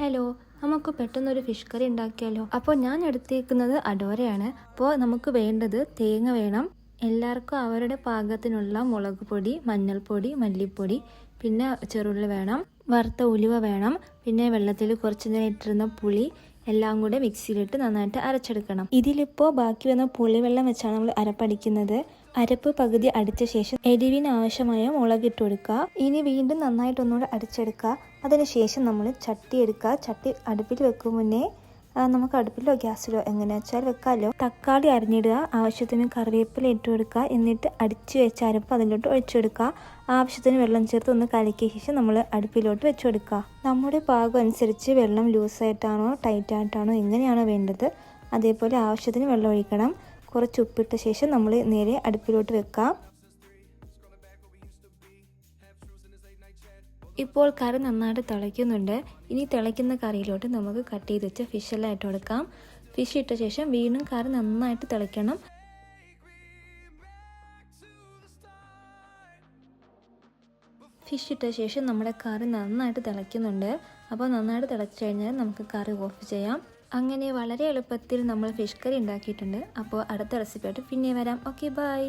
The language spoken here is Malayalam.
ഹലോ, നമുക്ക് പെട്ടെന്നൊരു ഫിഷ് കറി ഉണ്ടാക്കിയാലോ? അപ്പോൾ ഞാൻ എടുത്തേക്കുന്നത് അഡോരയാണ്. അപ്പോൾ നമുക്ക് വേണ്ടത് തേങ്ങ വേണം, എല്ലാവർക്കും അവരുടെ പാകത്തിനുള്ള മുളക് പൊടി, മഞ്ഞൾപ്പൊടി, മല്ലിപ്പൊടി, പിന്നെ ചെറുള്ളി വേണം, വറുത്ത ഉലുവ വേണം, പിന്നെ വെള്ളത്തിൽ കുറച്ച് നേരം ഇട്ടിരുന്ന പുളി എല്ലാം കൂടെ മിക്സിയിലിട്ട് നന്നായിട്ട് അരച്ചെടുക്കണം. ഇതിലിപ്പോൾ ബാക്കി വന്ന പുളിവെള്ളം വെച്ചാണ് നമ്മൾ അരപ്പടിക്കുന്നത്. അരപ്പ് പകുതി അടിച്ച ശേഷം എരിവിന് ആവശ്യമായ മുളക് ഇട്ട് കൊടുക്കുക. ഇനി വീണ്ടും നന്നായിട്ടൊന്നുകൂടെ അടിച്ചെടുക്കുക. അതിനുശേഷം നമ്മൾ ചട്ടി എടുക്കുക. ചട്ടി അടുപ്പിൽ വെക്കും മുന്നേ നമുക്ക് അടുപ്പിലോ ഗ്യാസിലോ എങ്ങനെ വെച്ചാൽ വെക്കാമല്ലോ. തക്കാളി അരിഞ്ഞിടുക, ആവശ്യത്തിന് കറിവേപ്പില ഇട്ട് കൊടുക്കുക, എന്നിട്ട് അടിച്ച് വെച്ച അരപ്പ് അതിലോട്ട് ഒഴിച്ചു കൊടുക്കുക. ആവശ്യത്തിന് വെള്ളം ചേർത്ത് ഒന്ന് കലക്കിയ ശേഷം നമ്മൾ അടുപ്പിലോട്ട് വെച്ച് കൊടുക്കുക. നമ്മുടെ പാകം അനുസരിച്ച് വെള്ളം ലൂസായിട്ടാണോ ടൈറ്റായിട്ടാണോ എങ്ങനെയാണോ വേണ്ടത് അതേപോലെ ആവശ്യത്തിന് വെള്ളം ഒഴിക്കണം. കുറച്ച് ഉപ്പിട്ട ശേഷം നമ്മൾ നേരെ അടുപ്പിലോട്ട് വെക്കാം. ഇപ്പോൾ കറി നന്നായിട്ട് തിളയ്ക്കുന്നുണ്ട്. ഇനി തിളയ്ക്കുന്ന കറിയിലോട്ട് നമുക്ക് കട്ട് ചെയ്ത് വെച്ച ഫിഷെല്ലാം ഇട്ട് കൊടുക്കാം. ഫിഷ് ഇട്ട ശേഷം വീണ്ടും കറി നന്നായിട്ട് തിളയ്ക്കണം. ഫിഷ് ഇട്ട ശേഷം നമ്മുടെ കറി നന്നായിട്ട് തിളയ്ക്കുന്നുണ്ട്. അപ്പോൾ നന്നായിട്ട് തിളച്ച് കഴിഞ്ഞാൽ നമുക്ക് കറി ഓഫ് ചെയ്യാം. അങ്ങനെ വളരെ എളുപ്പത്തിൽ നമ്മൾ ഫിഷ് കറി ഉണ്ടാക്കിയിട്ടുണ്ട്. അപ്പോൾ അടുത്ത റെസിപ്പിയായിട്ട് പിന്നെ വരാം. Okay, by.